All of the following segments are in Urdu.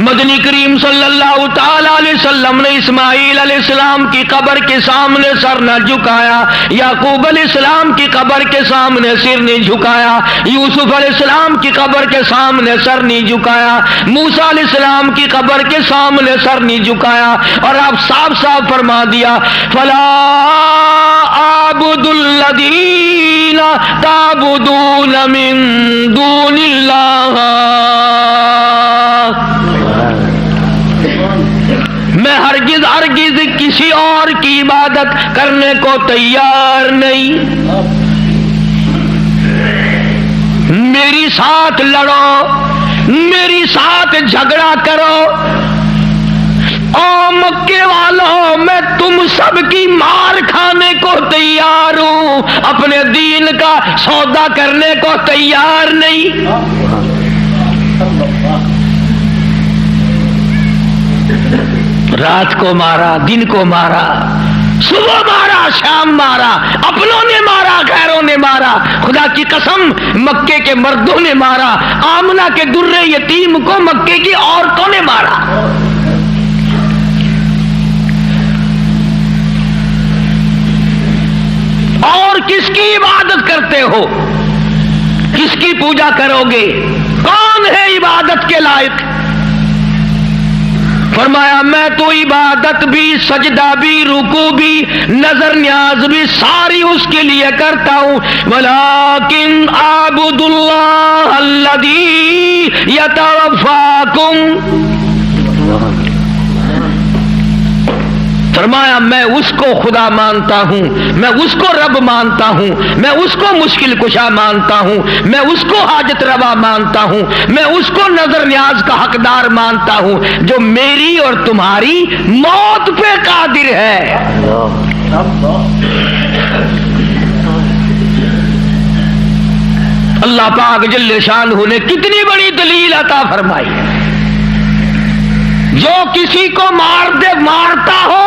مدنی کریم صلی اللہ تعالی علیہ وسلم نے اسماعیل علیہ السلام کی قبر کے سامنے سر نہ جھکایا، یعقوب علیہ السلام کی قبر کے سامنے سر نہیں جھکایا، یوسف علیہ السلام کی قبر کے سامنے سر نہیں جھکایا، موسیٰ علیہ السلام کی قبر کے سامنے سر نہیں جھکایا، اور آپ صاف صاف فرما دیا فلا اعبد الذین تعبدون من دون اللہ، میں ہرگز ہرگز کسی اور کی عبادت کرنے کو تیار نہیں، میری ساتھ لڑو، میری ساتھ جھگڑا کرو، او مکے والوں میں تم سب کی مار کھانے کو تیار ہوں، اپنے دین کا سودا کرنے کو تیار نہیں۔ رات کو مارا، دن کو مارا، صبح مارا، شام مارا، اپنوں نے مارا، غیروں نے مارا، خدا کی قسم مکے کے مردوں نے مارا، آمنہ کے درے یتیم کو مکے کی عورتوں نے مارا۔ اور کس کی عبادت کرتے ہو؟ کس کی پوجا کرو گے؟ کون ہے عبادت کے لائق؟ فرمایا میں تو عبادت بھی، سجدہ بھی، رکوع بھی، نظر نیاز بھی ساری اس کے لیے کرتا ہوں، ولیکن اعبد اللہ الذی یتوفاکم، فرمایا میں اس کو خدا مانتا ہوں، میں اس کو رب مانتا ہوں، میں اس کو مشکل کشا مانتا ہوں، میں اس کو حاجت روا مانتا ہوں، میں اس کو نظر نیاز کا حقدار مانتا ہوں جو میری اور تمہاری موت پہ قادر ہے۔ اللہ پاک جل شانہ نے کتنی بڑی دلیل عطا فرمائی، جو کسی کو مارتا ہو،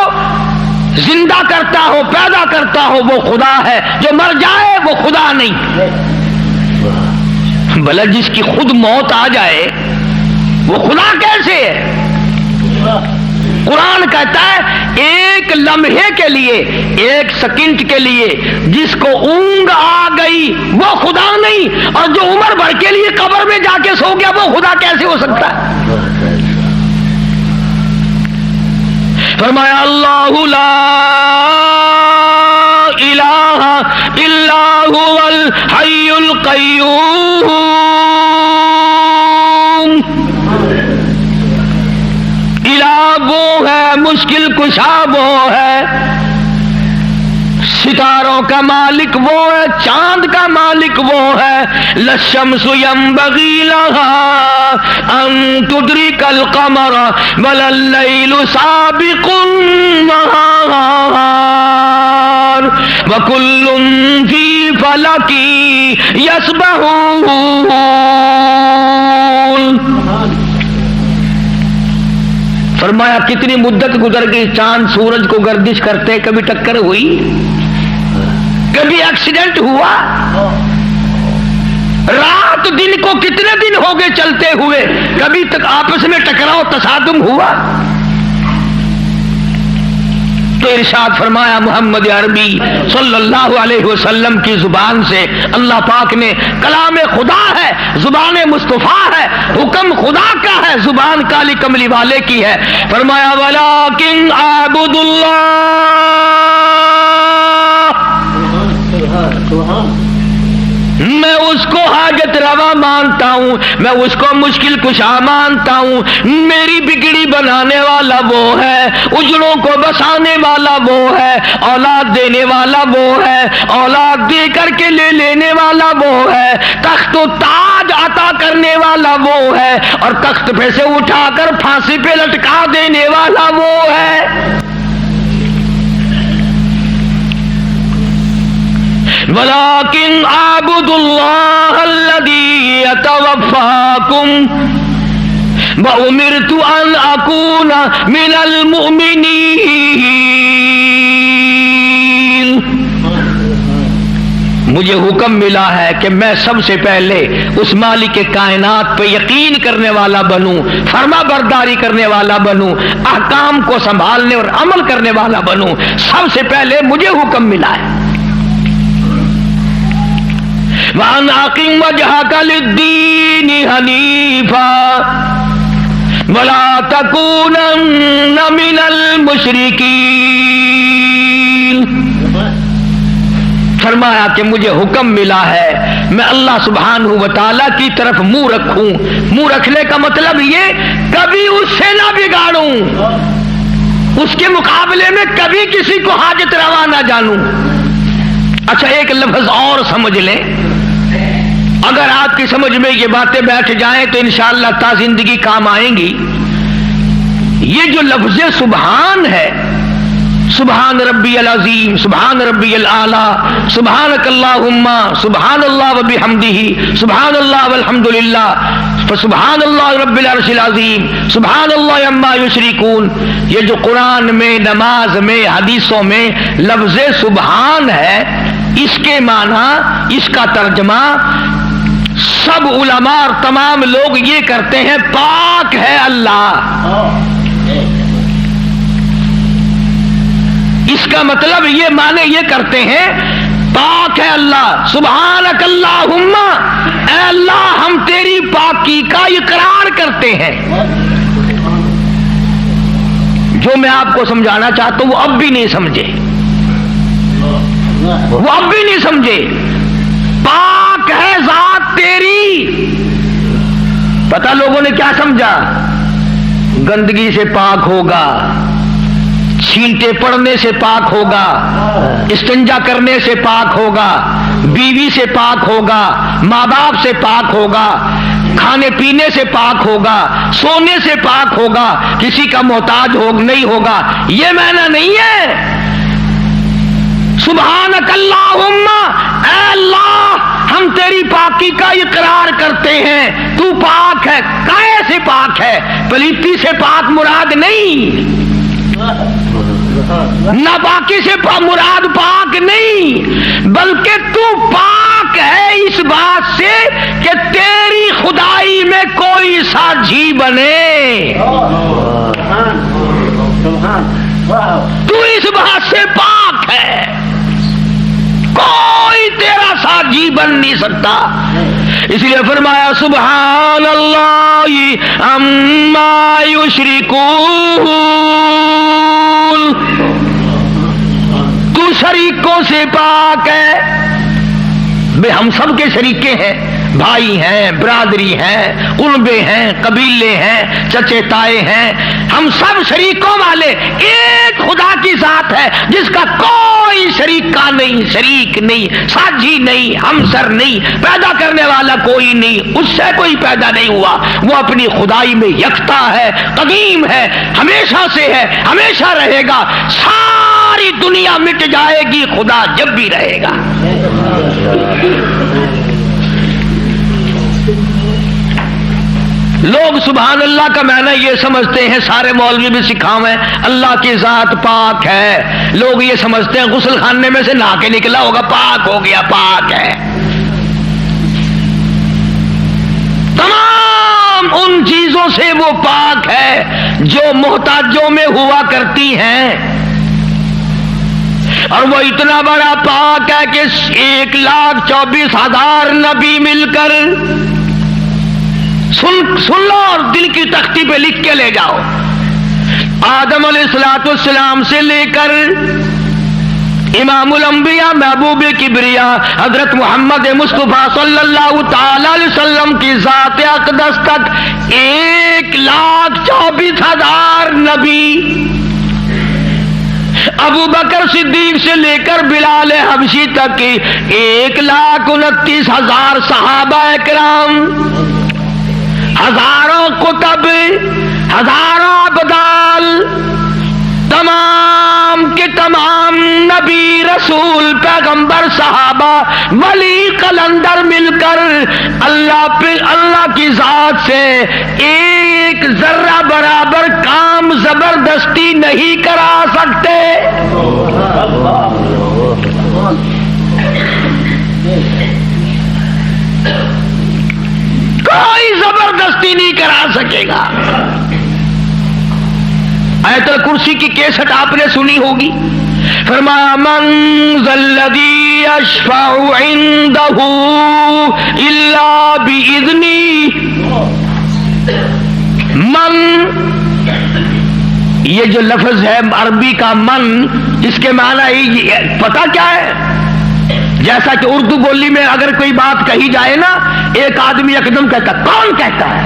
زندہ کرتا ہو، پیدا کرتا ہو، وہ خدا ہے، جو مر جائے وہ خدا نہیں۔ بھلا جس کی خود موت آ جائے وہ خدا کیسے ہے؟ قرآن کہتا ہے ایک لمحے کے لیے، ایک سیکنڈ کے لیے جس کو اونگ آ گئی وہ خدا نہیں، اور جو عمر بھر کے لیے قبر میں جا کے سو گیا وہ خدا کیسے ہو سکتا ہے؟ فرمایا اللہ لا الہ الا هو الحی القیوم، الہ وہ ہے، مشکل کشا وہ ہے، ستاروں کا مالک وہ ہے، چاند کا مالک وہ ہے، للشمس ينبغي لها ان تدرك القمر ولا الليل سابق النهار وكل في فلك يسبحون۔ فرمایا کتنی مدت گزر گئی، چاند سورج کو گردش کرتے، کبھی ٹکر ہوئی، کبھی ایکسیڈنٹ ہوا، رات دن کو کتنے دن ہو گئے چلتے ہوئے، کبھی تک آپس میں ٹکراؤ تصادم ہوا؟ تو ارشاد فرمایا محمد عربی صلی اللہ علیہ وسلم کی زبان سے، اللہ پاک نے کلام خدا ہے، زبان مصطفیٰ ہے، حکم خدا کا ہے، زبان کالی کملی والے کی ہے، فرمایا ولیکن اعبد اللہ، میں اس کو حاجت روا مانتا ہوں، میں اس کو مشکل کشا مانتا ہوں، میری بگڑی بنانے والا وہ ہے، اجڑوں کو بسانے والا وہ ہے، اولاد دینے والا وہ ہے، اولاد دے کر کے لے لینے والا وہ ہے، تخت و تاج عطا کرنے والا وہ ہے، اور تخت پہ سے اٹھا کر پھانسی پہ لٹکا دینے والا وہ ہے۔ ولیکن اعبد اللہ الذی یتوفاکم وامرت ان اکون من المؤمنین، مجھے حکم ملا ہے کہ میں سب سے پہلے اس مالک کائنات پہ یقین کرنے والا بنوں، فرما برداری کرنے والا بنوں، احکام کو سنبھالنے اور عمل کرنے والا بنوں. سب سے پہلے مجھے حکم ملا ہے. وَأَنْ أَقِمْ وَجْهَكَ لِلدِّينِ حَنِيفًا وَلَا تَكُونَنَّ مِنَ الْمُشْرِكِينَ. فرمایا کہ مجھے حکم ملا ہے میں اللہ سبحانہ و تعالیٰ کی طرف منہ رکھوں. منہ رکھنے کا مطلب یہ کبھی اس سے نہ بگاڑوں، اس کے مقابلے میں کبھی کسی کو حاجت روا نہ جانوں. اچھا ایک لفظ اور سمجھ لیں، اگر آپ کی سمجھ میں یہ باتیں بیٹھ جائیں تو انشاءاللہ تا زندگی کام آئیں گی. یہ جو لفظ سبحان ہے، سبحان ربی العظیم، سبحان ربی الاعلی، سبحانک اللہم، سبحان اللہ وبحمدہ، سبحان اللہ والحمدللہ، فسبحان اللہ رب العرش العظیم، سبحان اللہ عما یشرکون. یہ جو قرآن میں، نماز میں، حدیثوں میں لفظ سبحان ہے، اس کے معنی، اس کا ترجمہ سب علماء اور تمام لوگ یہ کرتے ہیں پاک ہے اللہ. اس کا مطلب یہ معنی یہ کرتے ہیں پاک ہے اللہ. سبحانک اللہم، اے اللہ ہم تیری پاکی کا اقرار کرتے ہیں. جو میں آپ کو سمجھانا چاہتا ہوں وہ اب بھی نہیں سمجھے، وہ اب بھی نہیں سمجھے. پاک ہے ذات تیری. پتہ لوگوں نے کیا سمجھا؟ گندگی سے پاک ہوگا، چھینٹے پڑنے سے پاک ہوگا، استنجا کرنے سے پاک ہوگا، بیوی سے پاک ہوگا، ماں باپ سے پاک ہوگا، کھانے پینے سے پاک ہوگا، سونے سے پاک ہوگا، کسی کا محتاج نہیں ہوگا. یہ معنی نہیں ہے. سبحانک اللہم، اے اللہ ہم تیری پاکی کا اقرار کرتے ہیں، تو پاک ہے. کائے سے پاک ہے؟ پلیتی سے پاک مراد نہیں، ناپاکی سے مراد پاک نہیں، بلکہ تو پاک ہے اس بات سے کہ تیری خدائی میں کوئی ساجھی بنے. تو اس بات سے پاک ہے، کوئی تیرا ساجھی بن نہیں سکتا. اس لیے فرمایا سبحان اللہ عما یشرکون. تو شریکوں سے پاک ہے. بے ہم سب کے شریکے ہیں، بھائی ہیں، برادری ہیں، قربے ہیں، قبیلے ہیں، چچے تائے ہیں. ہم سب شریکوں والے ایک خدا کی ذات ہے جس کا کوئی شریکہ نہیں، شریک نہیں، ساجھی نہیں، ہمسر نہیں، پیدا کرنے والا کوئی نہیں، اس سے کوئی پیدا نہیں ہوا. وہ اپنی خدائی میں یکتا ہے، قدیم ہے، ہمیشہ سے ہے، ہمیشہ رہے گا. ساری دنیا مٹ جائے گی، خدا جب بھی رہے گا. لوگ سبحان اللہ کا معنی یہ سمجھتے ہیں، سارے مولوی بھی سکھاویں اللہ کی ذات پاک ہے. لوگ یہ سمجھتے ہیں غسل خانے میں سے نہا کے نکلا ہوگا پاک ہو گیا، پاک ہے. تمام ان چیزوں سے وہ پاک ہے جو محتاجوں میں ہوا کرتی ہیں. اور وہ اتنا بڑا پاک ہے کہ 1,24,000 نبی مل کر، سن لو اور دل کی تختی پہ لکھ کے لے جاؤ، آدم علیہ السلام سے لے کر امام الانبیاء محبوب کبریا حضرت محمد مصطفیٰ صلی اللہ تعالی علیہ وسلم کی ذات اقدس تک 1,24,000 نبی. ابو بکر صدیق سے لے کر بلال حبشی تک 1,29,000 صحابہ کرام، ہزاروں کتب، ہزاروں ابدال، تمام کے تمام نبی، رسول، پیغمبر، صحابہ، ولی، قلندر مل کر اللہ کی ذات سے ایک ذرہ برابر کام زبردستی نہیں کرا سکتے. رابطی نہیں کرا سکے گا۔ آیت الکرسی کی کیسٹ آپ نے سنی ہوگی، فرمایا من ذا الذی یشفع عنده الا باذنہ۔ من، یہ جو لفظ ہے عربی کا من، اس کے معنی پتہ کیا ہے؟ جیسا کہ اردو بولی میں اگر کوئی بات کہی جائے نا، ایک آدمی یکدم کہتا کون کہتا ہے،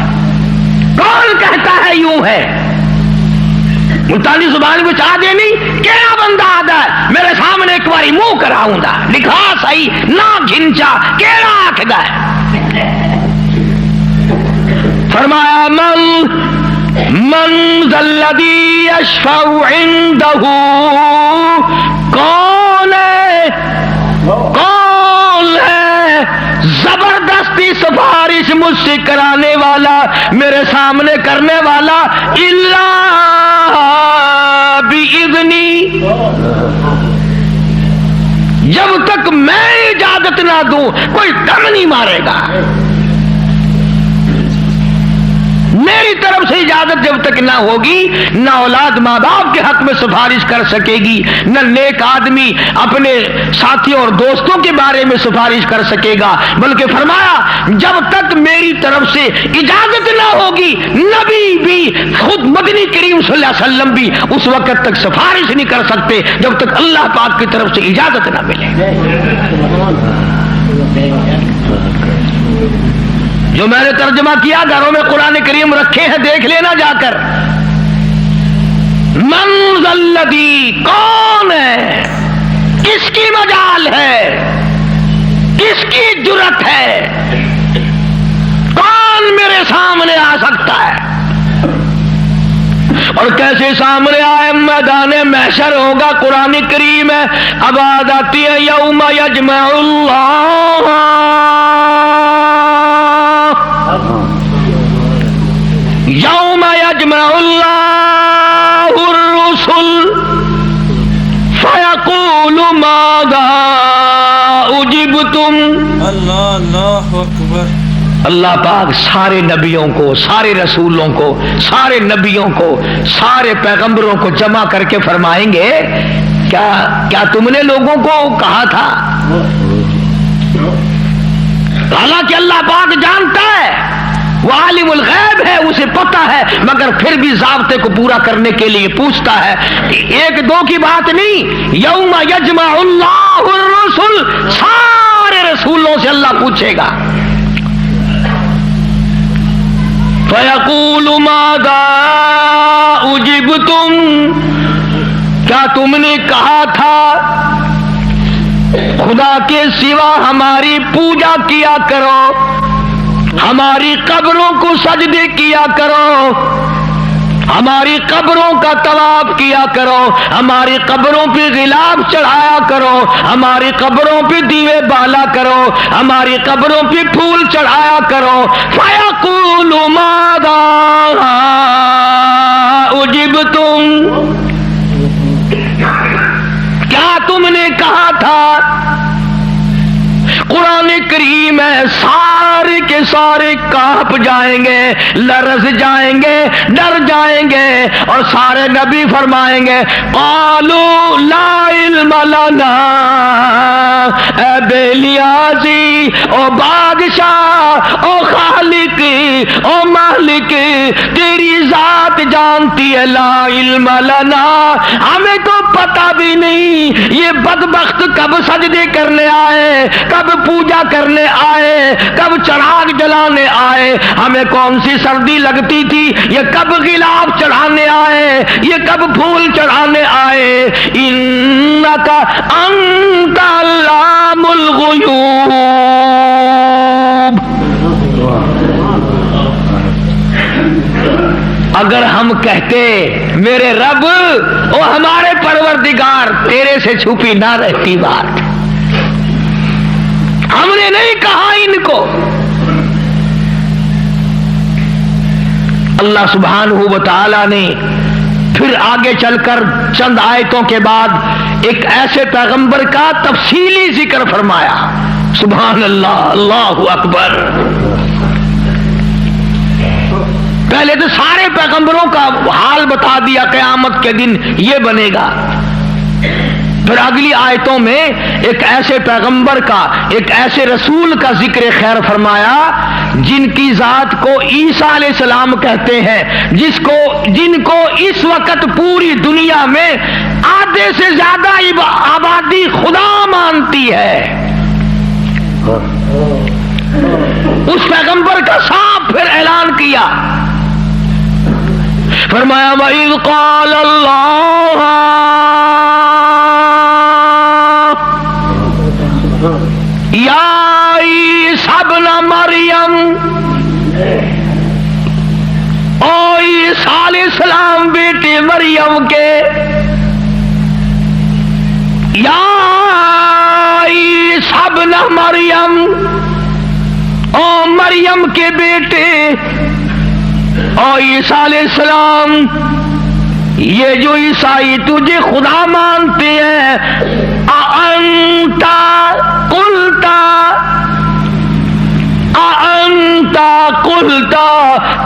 کون کہتا ہے، یوں ہے۔ ملتانی زبان کو چاہ دے نہیں، کیڑا بندہ آدھا ہے میرے سامنے ایک باری منہ کراؤں گا، لکھا صحیح نہ گھنچا، کیڑا آکھدا ہے۔ فرمایا من ذا الذی یشفع عنده، کون ہے، کون ہے زبردستی سفارش مجھ سے کرانے والا، میرے سامنے کرنے والا، الا بِإِذْنِی، جب تک میں اجازت نہ دوں کوئی دم نہیں مارے گا۔ میری طرف سے اجازت جب تک نہ ہوگی، نہ اولاد ماں باپ کے حق میں سفارش کر سکے گی، نہ نیک آدمی اپنے ساتھیوں اور دوستوں کے بارے میں سفارش کر سکے گا، بلکہ فرمایا جب تک میری طرف سے اجازت نہ ہوگی، نبی بھی، خود مدنی کریم صلی اللہ علیہ وسلم بھی اس وقت تک سفارش نہیں کر سکتے جب تک اللہ پاک کی طرف سے اجازت نہ ملے۔ جو میں نے ترجمہ کیا، گھروں میں قرآن کریم رکھے ہیں، دیکھ لینا جا کر۔ من ذا الذی، کون ہے، کس کی مجال ہے، کس کی جرت ہے، کون میرے سامنے آ سکتا ہے؟ اور کیسے سامنے آئے؟ میدان محشر ہوگا، قرآن کریم ہے، اب آیت آتی ہے یوم یجمع اللہ، یوم یجمع اللہ الرسل فیقول ماذا اجبتم۔ اللہ، اللہ اکبر۔ اللہ پاک سارے نبیوں کو، سارے رسولوں کو، سارے نبیوں کو، سارے پیغمبروں کو جمع کر کے فرمائیں گے کیا تم نے لوگوں کو کہا تھا؟ حالانکہ اللہ پاک جانتا ہے، وہ عالم الغیب ہے، اسے پتہ ہے، مگر پھر بھی ضابطے کو پورا کرنے کے لیے پوچھتا ہے۔ ایک دو کی بات نہیں، یوم یجمع اللہ الرسل، سارے رسولوں سے اللہ پوچھے گا۔ فَيَقُولُ مَاذَا أُجِبْتُمْ، کیا تم نے کہا تھا خدا کے سوا ہماری پوجا کیا کرو، ہماری قبروں کو سجدے کیا کرو، ہماری قبروں کا طواف کیا کرو، ہماری قبروں پہ غلاف چڑھایا کرو، ہماری قبروں پہ دیوے بالا کرو، ہماری قبروں پہ پھول چڑھایا کرو۔ فَيَقُولُ مَاذَا أُجِبْتُمْ، کیا تم نے کہا تھا؟ قرآن کریم ہے، سارے کے سارے کانپ جائیں گے، لرز جائیں گے، ڈر جائیں گے، اور سارے نبی فرمائیں گے قالوا لا علم لنا، اے بے نیازی، او بادشاہ، او خالق، او مالک، تیری ذات جانتی ہے، لا علم لنا، ہمیں تو پتہ بھی نہیں یہ بدبخت کب سجدے کرنے آئے، کب پوجا کرنے آئے، کب چراغ جلانے آئے، ہمیں کون سی سردی لگتی تھی، یہ کب غلاف چڑھانے آئے، یہ کب پھول چڑھانے آئے۔ انک انت علام الغیوب، اگر ہم کہتے میرے رب او ہمارے پروردگار، تیرے سے چھپی نہ رہتی بات، ہم نے نہیں کہا ان کو۔ اللہ سبحانہ و تعالی نے پھر آگے چل کر چند آیتوں کے بعد ایک ایسے پیغمبر کا تفصیلی ذکر فرمایا۔ سبحان اللہ، اللہ اکبر۔ پہلے تو سارے پیغمبروں کا حال بتا دیا قیامت کے دن یہ بنے گا. پھر اگلی آیتوں میں ایک ایسے پیغمبر کا، ایک ایسے رسول کا ذکر خیر فرمایا جن کی ذات کو عیسیٰ علیہ السلام کہتے ہیں، جن کو اس وقت پوری دنیا میں آدھے سے زیادہ آبادی خدا مانتی ہے. اس پیغمبر کا صاف پھر اعلان کیا، فرمایا وَإِذْ قَالَ اللَّهُ یا عیسیٰ ابن مریم، او عیسیٰ علیہ السلام بیٹے مریم کے، یا عیسیٰ ابن مریم، او مریم کے بیٹے، او عیسیٰ علیہ السلام، یہ جو عیسائی تجھے خدا مانتے ہیں، اَأَنْتَ قُلْتَ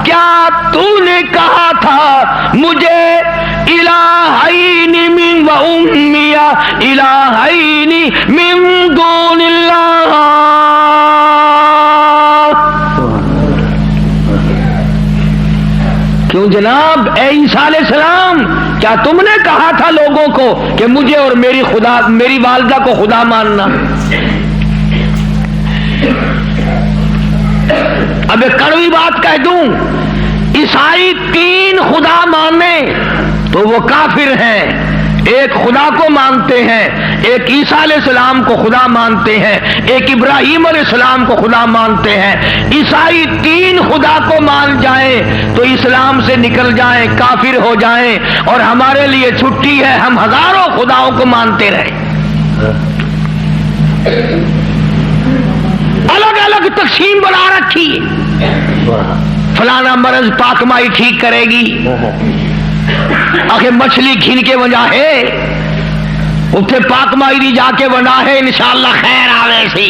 کیا تو نے کہا تھا مجھے الہین من و امی الہین من دون اللہ. کیوں جناب اے عیسیٰ علیہ السلام، کیا تم نے کہا تھا لوگوں کو کہ مجھے اور میری والدہ کو خدا ماننا؟ اب ایک کڑوی بات کہہ دوں، عیسائی 3 خدا مانے تو وہ کافر ہیں. ایک خدا کو مانتے ہیں، ایک عیسیٰ علیہ السلام کو خدا مانتے ہیں، ایک ابراہیم علیہ السلام کو خدا مانتے ہیں. عیسائی 3 خدا کو مان جائیں تو اسلام سے نکل جائیں، کافر ہو جائیں، اور ہمارے لیے چھٹی ہے، ہم ہزاروں خداؤں کو مانتے رہیں. الگ الگ تقسیم بنا رکھی، فلانا مرض پاک مائی ٹھیک کرے گی، آخر مچھلی کھین کے وجہ ہے اتنے پاک مائی دی جا کے بنا ہے انشاءاللہ خیر آوے سی.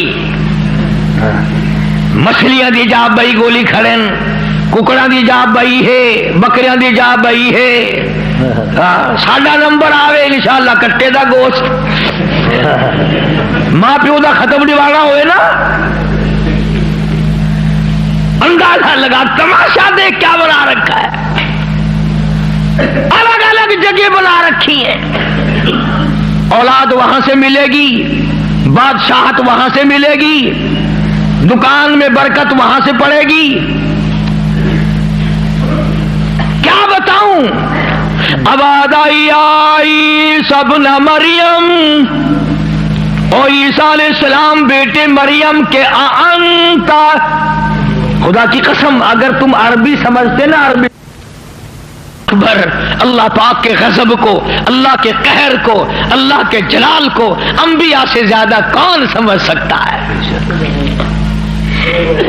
مچھلیاں دی جا بئی گولی کھڑن، ککڑا دی جا بئی ہے، بکریاں دی جا بئی ہے، ساڈا نمبر آوے انشاءاللہ کٹے دا گوشت. ماں پیو دا ختم دیوانا ہوئے نا، اندازہ لگا تماشا دیکھ کیا بنا رکھا ہے. الگ الگ جگہ بنا رکھی ہے. اولاد وہاں سے ملے گی، بادشاہت وہاں سے ملے گی، دکان میں برکت وہاں سے پڑے گی. کیا بتاؤں؟ عیسیٰ ابن مریم، او عیسیٰ علیہ السلام بیٹے مریم کے، اَأَنْتَ، خدا کی قسم اگر تم عربی سمجھتے نا، عربی اکبر، اللہ پاک کے غضب کو، اللہ کے قہر کو، اللہ کے جلال کو انبیاء سے زیادہ کون سمجھ سکتا ہے؟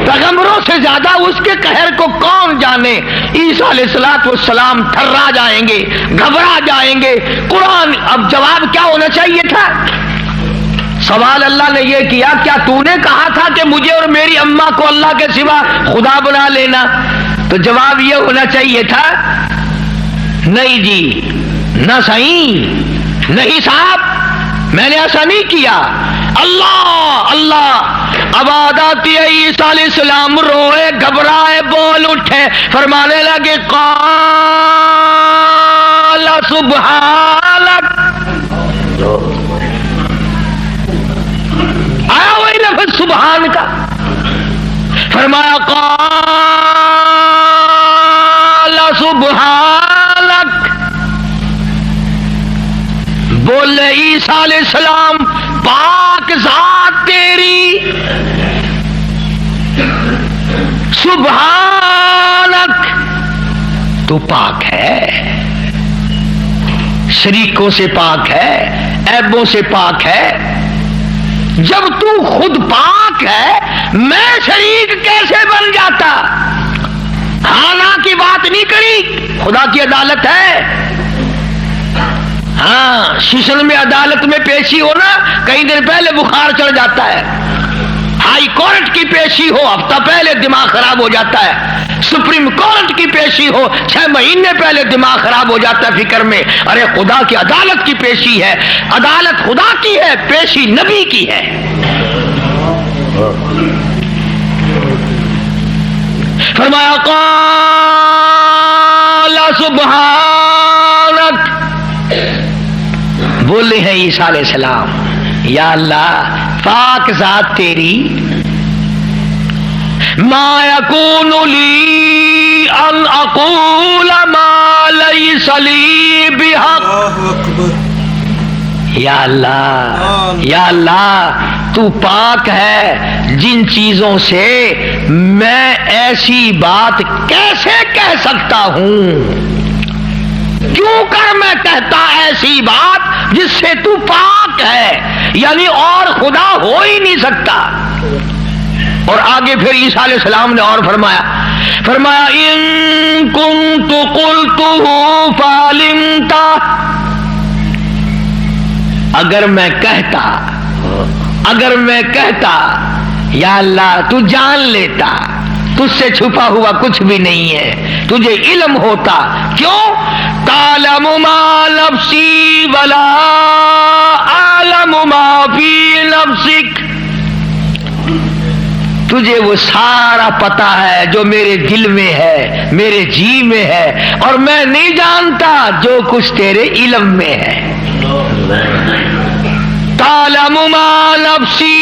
پیغمبروں سے زیادہ اس کے قہر کو کون جانے؟ عیسیٰ علیہ السلام تھرا جائیں گے، گھبرا جائیں گے. قرآن اب جواب کیا ہونا چاہیے تھا؟ سوال اللہ نے یہ کیا، کیا تو نے کہا تھا کہ مجھے اور میری اماں کو اللہ کے سوا خدا بنا لینا؟ تو جواب یہ ہونا چاہیے تھا، نہیں جی، نہ صحیح، نہیں صاحب میں نے ایسا نہیں کیا. اللہ اللہ عباداتی عیسیٰ علیہ السلام روئے، گھبرائے، بول اٹھے، فرمانے لگے قال سبحانک. آیا وہی لفظ سبحان کا، فرمایا قال سبحانک. بولے عیسیٰ علیہ السلام پاک ذات تیری، سبحانک تو پاک ہے، شریکوں سے پاک ہے، عیبوں سے پاک ہے. جب تو خود پاک ہے میں شریک کیسے بن جاتا؟ خانہ کی بات نہیں کری، خدا کی عدالت ہے. ہاں، شیشن میں عدالت میں پیشی ہونا کئی دن پہلے بخار چڑھ جاتا ہے، ہائی کورٹ کی پیشی ہو ہفتہ پہلے دماغ خراب ہو جاتا ہے، سپریم کورٹ کی پیشی ہو 6 مہینے پہلے دماغ خراب ہو جاتا ہے فکر میں. ارے خدا کی عدالت کی پیشی ہے، عدالت خدا کی ہے، پیشی نبی کی ہے. فرمایا قال سبحانک، بولے ہیں عیسیٰ علیہ السلام، یا اللہ پاک ذات تیری، ما یکون لی ان اقول ما لیس لی بحق. یا اللہ تو پاک ہے، جن چیزوں سے میں ایسی بات کیسے کہہ سکتا ہوں؟ کیوں کر میں کہتا ایسی بات جس سے تو پاک ہے، یعنی اور خدا ہو ہی نہیں سکتا. اور آگے پھر عیسیٰ علیہ السلام نے اور فرمایا ان کنت قلتہ فعلمت، اگر میں کہتا یا اللہ تو جان لیتا، تجھ سے چھپا ہوا کچھ بھی نہیں ہے، تجھے علم ہوتا. کیوں؟ تعلم ما نفسی ولا اعلم ما فی نفسک، تجھے وہ سارا پتا ہے جو میرے دل میں ہے، میرے جی میں ہے، اور میں نہیں جانتا جو کچھ تیرے علم میں ہے. تعلم ما نفسی،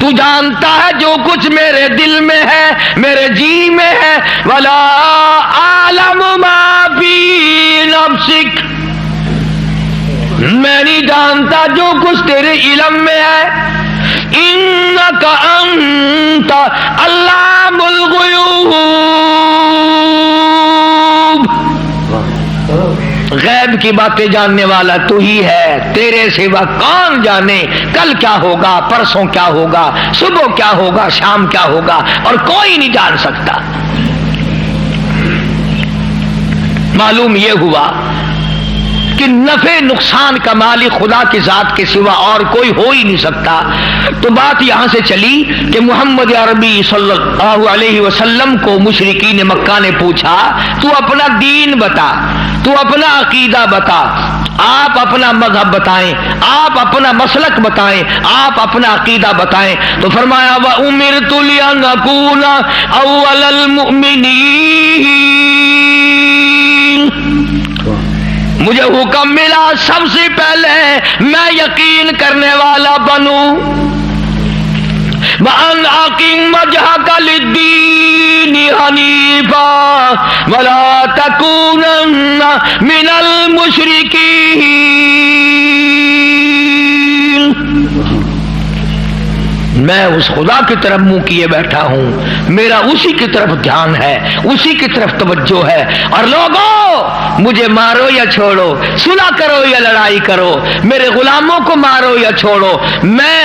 تو جانتا ہے جو کچھ میرے دل میں ہے، میرے جی میں ہے. ولا اعلم ما فی نفسک، میں نہیں جانتا جو کچھ تیرے علم میں ہے. انک انت علام الغیوب، غیب کی باتیں جاننے والا تو ہی ہے، تیرے سوا کون جانے کل کیا ہوگا، پرسوں کیا ہوگا، صبح کیا ہوگا، شام کیا ہوگا، اور کوئی نہیں جان سکتا. معلوم یہ ہوا کہ نفع نقصان کا مالک خدا کی ذات کے سوا اور کوئی ہو ہی نہیں سکتا. تو بات یہاں سے چلی کہ محمد عربی صلی اللہ علیہ وسلم کو مشرکین مکہ نے پوچھا تو اپنا دین بتا، تو اپنا عقیدہ بتا، آپ اپنا مذہب بتائیں، آپ اپنا مسلک بتائیں، آپ اپنا عقیدہ بتائیں. تو فرمایا وَأُمِرْتُ لِأَنْ أَكُونَ أَوَّلَ الْمُؤْمِنِينَ، مجھے حکم ملا سب سے پہلے میں یقین کرنے والا بنوں. وَأَنْ أَقِمْ وَجْهَكَ لِلدِّينِ حَنِيفًا وَلَا تَكُونَنَّ مِنَ الْمُشْرِكِينَ. میں اس خدا کی طرف منہ کیے بیٹھا ہوں، میرا اسی کی طرف دھیان ہے، اسی کی طرف توجہ ہے. اور لوگوں مجھے مارو یا چھوڑو، صلح کرو یا لڑائی کرو، میرے غلاموں کو مارو یا چھوڑو، میں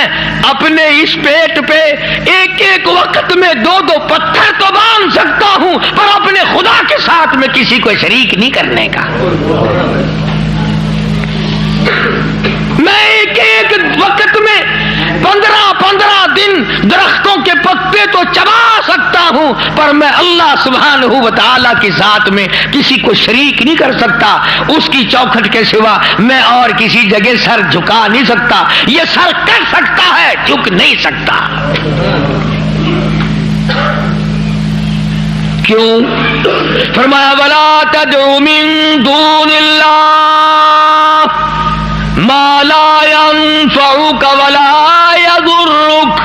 اپنے اس پیٹ پہ ایک ایک وقت میں 2 پتھر تو باندھ سکتا ہوں، پر اپنے خدا کے ساتھ میں کسی کو شریک نہیں کرنے کا. میں ایک ایک وقت میں 15 دن درختوں کے پتے تو چبا سکتا ہوں، پر میں اللہ سبحانہ و تعالیٰ کی ذات میں کسی کو شریک نہیں کر سکتا. اس کی چوکھٹ کے سوا میں اور کسی جگہ سر جھکا نہیں سکتا. یہ سر کر سکتا ہے، جھک نہیں سکتا. کیوں؟ فرمایا وَلَا تَدْعُ مِن دُونِ اللَّهِ مَا لَا يَنفَعُكَ وَلَا يَضُرُّكَ.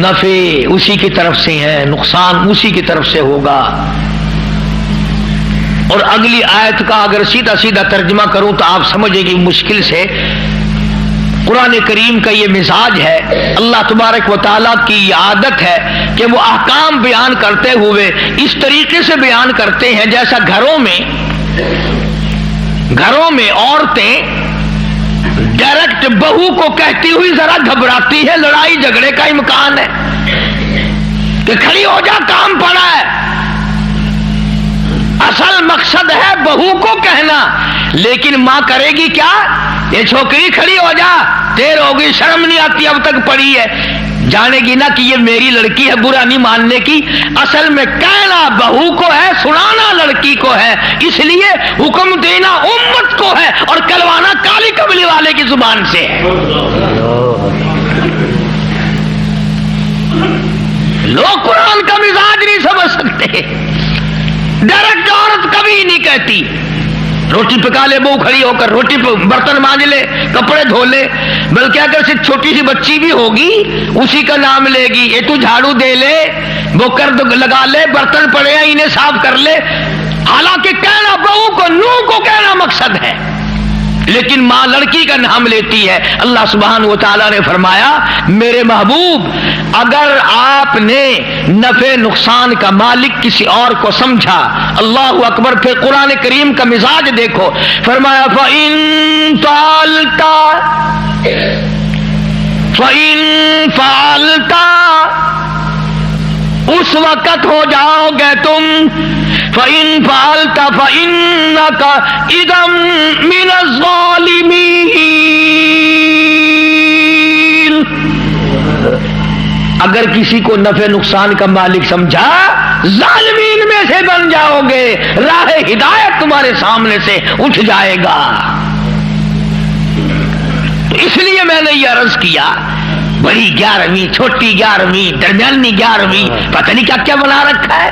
نفع اسی کی طرف سے ہے، نقصان اسی کی طرف سے ہوگا. اور اگلی آیت کا اگر سیدھا سیدھا ترجمہ کروں تو آپ سمجھیں گے مشکل سے. قرآن کریم کا یہ مزاج ہے، اللہ تبارک و تعالیٰ کی یہ عادت ہے کہ وہ احکام بیان کرتے ہوئے اس طریقے سے بیان کرتے ہیں جیسا گھروں میں عورتیں ڈائریکٹ بہو کو کہتی ہوئی ذرا گھبراتی ہے، لڑائی جھگڑے کا امکان ہے کہ کھڑی ہو جا، کام پڑا ہے. اصل مقصد ہے بہو کو کہنا، لیکن ماں کرے گی کیا؟ یہ چھوکری کھڑی ہو جا، دیر ہو گئی، شرم نہیں آتی، اب تک پڑی ہے، جانے گی نا کہ یہ میری لڑکی ہے، برا نہیں ماننے کی۔ اصل میں کہنا بہو کو ہے، سنانا لڑکی کو ہے، اس لیے حکم دینا امت کو ہے اور کلوانا کالی کملی والے کی زبان سے ہے۔ لوگ قرآن کا مزاج نہیں سمجھ سکتے، ڈائریکٹ عورت کبھی نہیں کہتی روٹی پکا لے، بہو کھڑی ہو کر روٹی برتن مانج لے، کپڑے دھو لے، بلکہ اگر سے چھوٹی سی بچی بھی ہوگی اسی کا نام لے گی، یہ تو جھاڑو دے لے، وہ کرد لگا لے، برتن پڑے ہیں انہیں صاف کر لے۔ حالانکہ کہنا بہو کو، نوح کو کہنا مقصد ہے، لیکن ماں لڑکی کا نام لیتی ہے۔ اللہ سبحانہ و تعالیٰ نے فرمایا میرے محبوب اگر آپ نے نفع نقصان کا مالک کسی اور کو سمجھا، اللہ اکبر، پھر قرآن کریم کا مزاج دیکھو، فرمایا فَإِن فَعَلْتَ، اس وقت ہو جاؤ گے تم، فَإِن فَعَلْتَ فَإِنَّكَ إِذًا مِنَ الظَّالِمِينَ، اگر کسی کو نفع نقصان کا مالک سمجھا ظالمین میں سے بن جاؤ گے، راہ ہدایت تمہارے سامنے سے اٹھ جائے گا۔ تو اس لیے میں نے یہ عرض کیا، بڑی 11ویں، چھوٹی 11ویں، درمیانی 11ویں، پتہ نہیں کیا کیا بنا رکھا ہے۔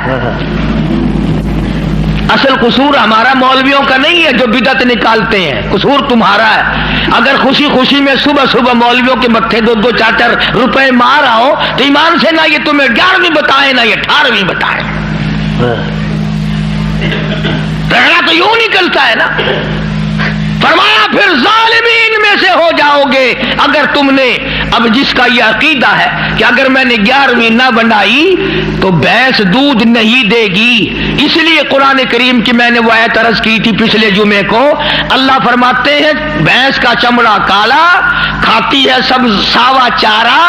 اصل قصور ہمارا مولویوں کا نہیں ہے جو بدعت نکالتے ہیں، قصور تمہارا ہے۔ اگر خوشی خوشی میں صبح صبح مولویوں کے متھے 2-2 4-4 روپے مار آؤ تو ایمان سے نہ یہ تمہیں 11ویں بتائے نہ یہ 18ویں بتائے، رہنا تو یوں نکلتا ہے نا۔ فرمایا پھر ظالمین میں سے ہو جاؤ گے اگر تم نے، اب جس کا یہ عقیدہ ہے کہ اگر میں نے 11ویں نہ بنائی تو بھینس دودھ نہیں دے گی، اس لیے قرآن کریم کی میں نے وہ آیت عرض کی تھی پچھلے جمعے کو، اللہ فرماتے ہیں بھینس کا چمڑا کالا، کھاتی ہے سب ساوا چارہ،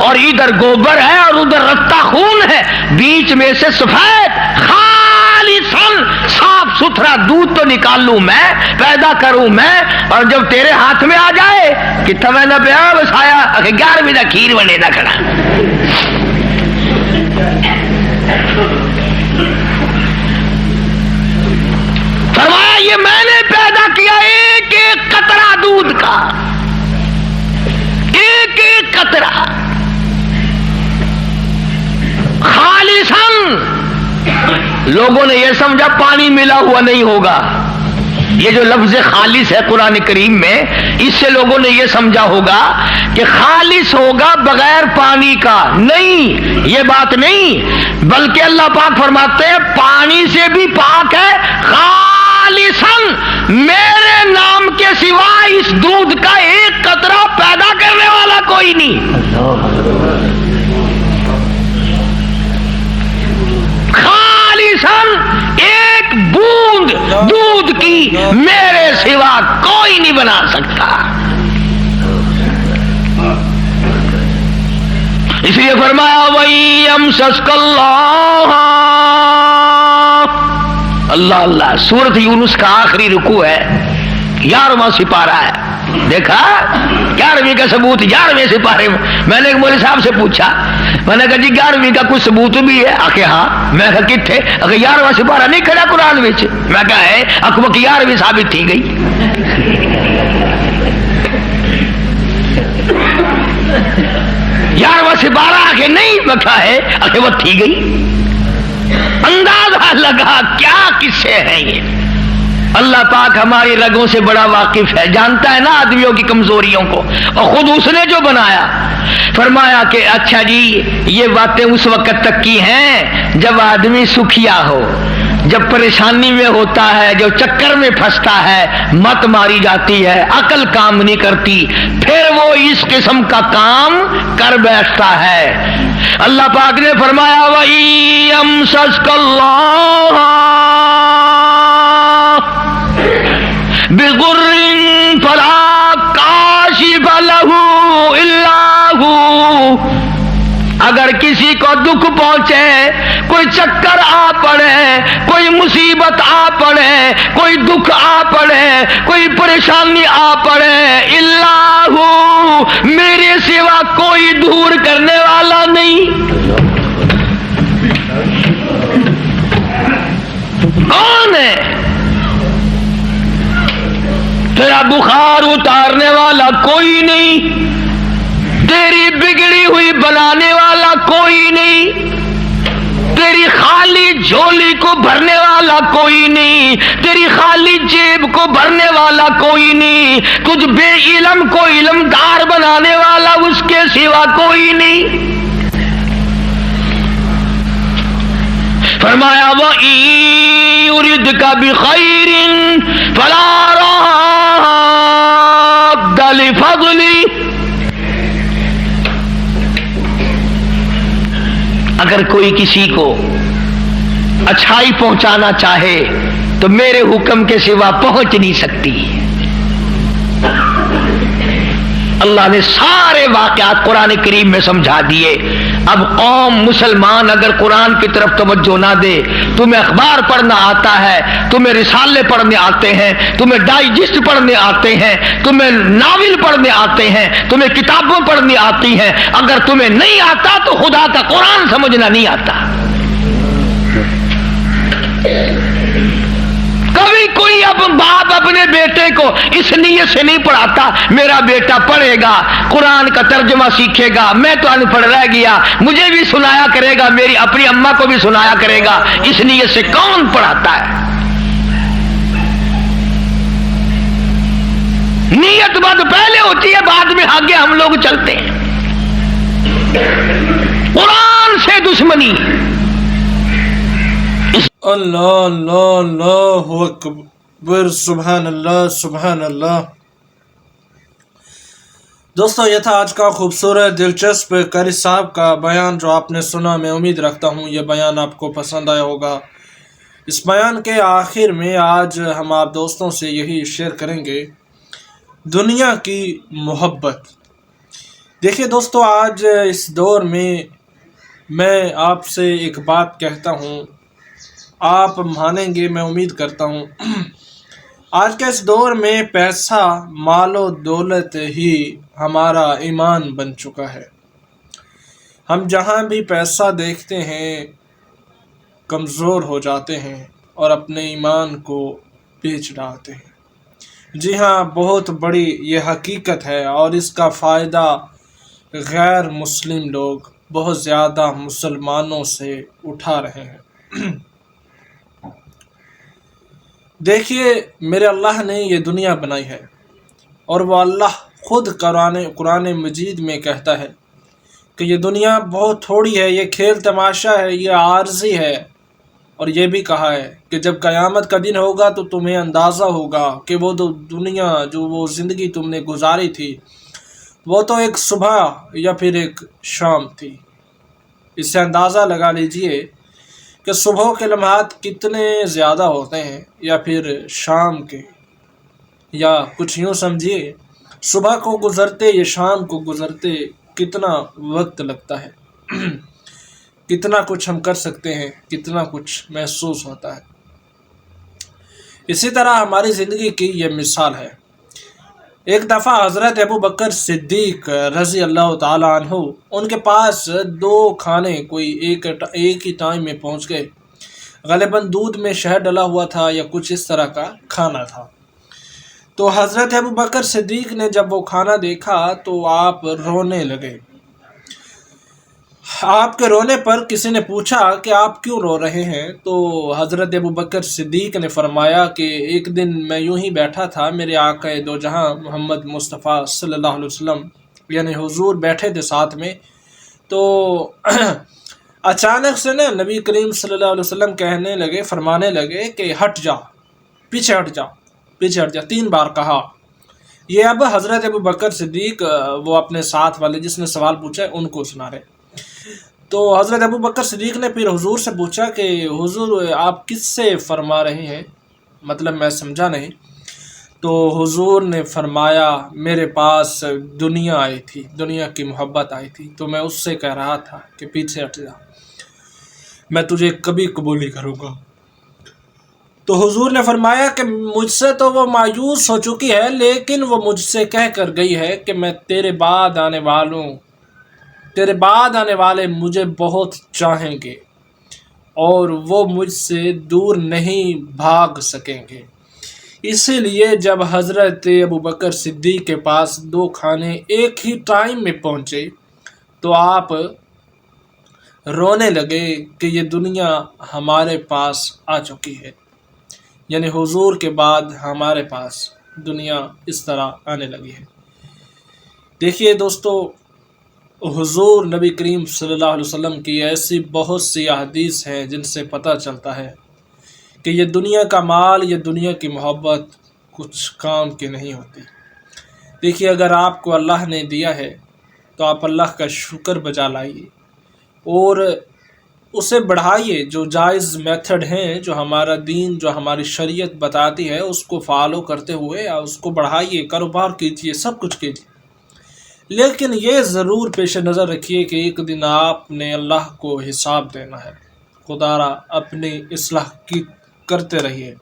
اور ادھر گوبر ہے اور ادھر رتا خون ہے، بیچ میں سے سفید خالصاً صاف ستھرا دودھ تو نکالوں میں، پیدا کروں میں، اور جب تیرے ہاتھ میں آ جائے کتنا میں نہ پیا بس آیا 11ویں کا کھیر بنے نہ کھڑا۔ فرمایا یہ میں نے پیدا کیا ایک ایک قطرہ دودھ کا، ایک ایک قطرہ خالصاً۔ لوگوں نے یہ سمجھا پانی ملا ہوا نہیں ہوگا، یہ جو لفظ خالص ہے قرآن کریم میں، اس سے لوگوں نے یہ سمجھا ہوگا کہ خالص ہوگا بغیر پانی کا، نہیں، یہ بات نہیں، بلکہ اللہ پاک فرماتے ہیں پانی سے بھی پاک ہے، خالصاً میرے نام کے سوا اس دودھ کا ایک قطرہ پیدا کرنے والا کوئی نہیں، خالصاً ایک بوند دودھ کی میرے سوا کوئی نہیں بنا سکتا۔ اس لیے فرمایا وَيَمْسَسْكَ اللَّهُ، اللہ اللہ، سورۃ یونس کا آخری رکوع ہے، 11واں سپارہ ہے، دیکھا 11ویں کا ثبوت 11ویں سپارے میں۔ میں نے ایک مولوی صاحب سے پوچھا، میں نے کہا جی 11ویں کا کوئی ثبوت بھی ہے؟ آخر ہاں۔ میں کہا کتنے؟ اگر 11واں سپارہ نہیں کھڑا قرآن میں، میں کہا ہے اکبر کی 11ویں ثابت تھی گئی۔ 11واں سپارہ آخر نہیں، میں کہا ہے آخر وہ تھی گئی۔ اندازہ لگا کیا قصے ہیں یہ۔ اللہ پاک ہماری رگوں سے بڑا واقف ہے، جانتا ہے نا آدمیوں کی کمزوریوں کو، اور خود اس نے جو بنایا۔ فرمایا کہ اچھا جی یہ باتیں اس وقت تک کی ہیں جب آدمی سکھیا ہو، جب پریشانی میں ہوتا ہے، جو چکر میں پھنستا ہے، مت ماری جاتی ہے، عقل کام نہیں کرتی، پھر وہ اس قسم کا کام کر بیٹھتا ہے۔ اللہ پاک نے فرمایا وَيَمْسَسْكَ اللَّهُ بِضُرٍّ فَلَا كَاشِفَ لَهُ إِلَّا هُوَ، اگر کسی کو دکھ پہنچے، کوئی چکر آ پڑے، کوئی مصیبت آ پڑے، کوئی دکھ آ پڑے، کوئی پریشانی آ پڑے، اللہ میرے سوا کوئی دور کرنے والا نہیں۔ کون ہے؟ تیرا بخار اتارنے والا کوئی نہیں، تیری بگڑی ہوئی بنانے والا کوئی نہیں، تیری خالی جھولی کو بھرنے والا کوئی نہیں، تیری خالی جیب کو بھرنے والا کوئی نہیں، تجھ بے علم کو علمدار بنانے والا اس کے سوا کوئی نہیں۔ فرمایا وَإِن يُرِدْكَ بِخَيْرٍ فَلَا رَادَّ لِفَضْلِهِ۔ اگر کوئی کسی کو اچھائی پہنچانا چاہے تو میرے حکم کے سوا پہنچ نہیں سکتی۔ اللہ نے سارے واقعات قرآن کریم میں سمجھا دیے۔ اب قوم مسلمان اگر قرآن کی طرف توجہ نہ دے، تمہیں اخبار پڑھنا آتا ہے، تمہیں رسالے پڑھنے آتے ہیں، تمہیں ڈائجسٹ پڑھنے آتے ہیں، تمہیں ناول پڑھنے آتے ہیں، تمہیں کتابوں پڑھنی آتی ہیں، اگر تمہیں نہیں آتا تو خدا کا قرآن سمجھنا نہیں آتا۔ کبھی کوئی اب باپ اپنے بیٹے کو اس نیت سے نہیں پڑھاتا میرا بیٹا پڑھے گا، قرآن کا ترجمہ سیکھے گا، میں تو ان پڑھ رہ گیا، مجھے بھی سنایا کرے گا، میری اپنی اماں کو بھی سنایا کرے گا، اس نیت سے کون پڑھاتا ہے؟ نیت بد پہلے ہوتی ہے، بعد میں آگے ہم لوگ چلتے ہیں۔ قرآن سے دشمنی۔ اللہ اللہ اللہ اکبر، سبحان اللہ سبحان اللہ۔ دوستو یہ تھا آج کا خوبصورت دلچسپ قاری صاحب کا بیان جو آپ نے سنا۔ میں امید رکھتا ہوں یہ بیان آپ کو پسند آیا ہوگا۔ اس بیان کے آخر میں آج ہم آپ دوستوں سے یہی شیئر کریں گے، دنیا کی محبت۔ دیکھیے دوستو، آج اس دور میں آپ سے ایک بات کہتا ہوں، آپ مانیں گے میں امید کرتا ہوں۔ آج کے اس دور میں پیسہ، مال و دولت ہی ہمارا ایمان بن چکا ہے۔ ہم جہاں بھی پیسہ دیکھتے ہیں کمزور ہو جاتے ہیں اور اپنے ایمان کو بیچ ڈالتے ہیں۔ جی ہاں، بہت بڑی یہ حقیقت ہے، اور اس کا فائدہ غیر مسلم لوگ بہت زیادہ مسلمانوں سے اٹھا رہے ہیں۔ دیکھیے، میرے اللہ نے یہ دنیا بنائی ہے، اور وہ اللہ خود قرآن مجید میں کہتا ہے کہ یہ دنیا بہت تھوڑی ہے، یہ کھیل تماشا ہے، یہ عارضی ہے۔ اور یہ بھی کہا ہے کہ جب قیامت کا دن ہوگا تو تمہیں اندازہ ہوگا کہ وہ دنیا جو وہ زندگی تم نے گزاری تھی وہ تو ایک صبح یا پھر ایک شام تھی۔ اس سے اندازہ لگا لیجئے کہ صبح کے لمحات کتنے زیادہ ہوتے ہیں یا پھر شام کے، یا کچھ یوں سمجھیے صبح کو گزرتے یا شام کو گزرتے کتنا وقت لگتا ہے، کتنا کچھ ہم کر سکتے ہیں، کتنا کچھ محسوس ہوتا ہے۔ اسی طرح ہماری زندگی کی یہ مثال ہے۔ ایک دفعہ حضرت ابوبکر صدیق رضی اللہ تعالیٰ عنہ، ان کے پاس 2 کھانے کوئی ایک ہی ٹائم میں پہنچ گئے۔ غالباً دودھ میں شہد ڈلا ہوا تھا یا کچھ اس طرح کا کھانا تھا۔ تو حضرت ابوبکر صدیق نے جب وہ کھانا دیکھا تو آپ رونے لگے۔ آپ کے رونے پر کسی نے پوچھا کہ آپ کیوں رو رہے ہیں؟ تو حضرت ابوبکر صدیق نے فرمایا کہ ایک دن میں یوں ہی بیٹھا تھا، میرے آقا دو جہاں محمد مصطفیٰ صلی اللہ علیہ وسلم یعنی حضور بیٹھے تھے ساتھ میں، تو اچانک سے نبی کریم صلی اللہ علیہ وسلم فرمانے لگے کہ ہٹ جا، پیچھے ہٹ جا، پیچھے ہٹ جا، 3 بار کہا۔ یہ اب حضرت ابوبکر صدیق وہ اپنے ساتھ والے جس نے سوال پوچھا ان کو سنا رہے۔ تو حضرت ابوبکر صدیق نے پھر حضور سے پوچھا کہ حضور آپ کس سے فرما رہے ہیں، مطلب میں سمجھا نہیں۔ تو حضور نے فرمایا میرے پاس دنیا آئی تھی، دنیا کی محبت آئی تھی، تو میں اس سے کہہ رہا تھا کہ پیچھے ہٹ جا، میں تجھے کبھی قبول نہیں کروں گا۔ تو حضور نے فرمایا کہ مجھ سے تو وہ مایوس ہو چکی ہے، لیکن وہ مجھ سے کہہ کر گئی ہے کہ میں تیرے بعد آنے والے مجھے بہت چاہیں گے اور وہ مجھ سے دور نہیں بھاگ سکیں گے۔ اسی لیے جب حضرت ابوبکر صدیق کے پاس 2 کھانے ایک ہی ٹائم میں پہنچے تو آپ رونے لگے کہ یہ دنیا ہمارے پاس آ چکی ہے، یعنی حضور کے بعد ہمارے پاس دنیا اس طرح آنے لگی ہے۔ دیکھیے دوستو، حضور نبی کریم صلی اللہ علیہ وسلم کی ایسی بہت سی احادیث ہیں جن سے پتہ چلتا ہے کہ یہ دنیا کا مال، یہ دنیا کی محبت کچھ کام کی نہیں ہوتی۔ دیکھیے، اگر آپ کو اللہ نے دیا ہے تو آپ اللہ کا شکر بجا لائیے اور اسے بڑھائیے۔ جو جائز میتھڈ ہیں، جو ہمارا دین، جو ہماری شریعت بتاتی ہے، اس کو فالو کرتے ہوئے اس کو بڑھائیے، کاروبار کیجیے، سب کچھ کیجیے۔ لیکن یہ ضرور پیش نظر رکھیے کہ ایک دن آپ نے اللہ کو حساب دینا ہے۔ خدا را اپنی اصلاح کی کرتے رہیے،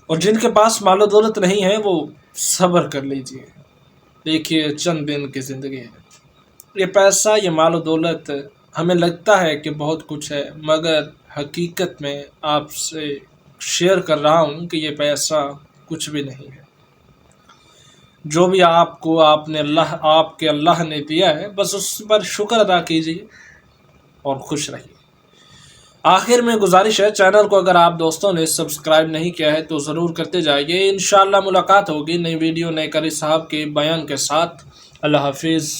اور جن کے پاس مال و دولت نہیں ہے وہ صبر کر لیجیے۔ دیکھیے، چند دن کی زندگی ہے۔ یہ پیسہ، یہ مال و دولت ہمیں لگتا ہے کہ بہت کچھ ہے، مگر حقیقت میں آپ سے شیئر کر رہا ہوں کہ یہ پیسہ کچھ بھی نہیں ہے۔ جو بھی آپ کے اللہ نے دیا ہے، بس اس پر شکر ادا کیجیے اور خوش رہیے۔ آخر میں گزارش ہے، چینل کو اگر آپ دوستوں نے سبسکرائب نہیں کیا ہے تو ضرور کرتے جائیے۔ انشاءاللہ ملاقات ہوگی نئی ویڈیو، نئے قاری صاحب کے بیان کے ساتھ۔ اللہ حافظ۔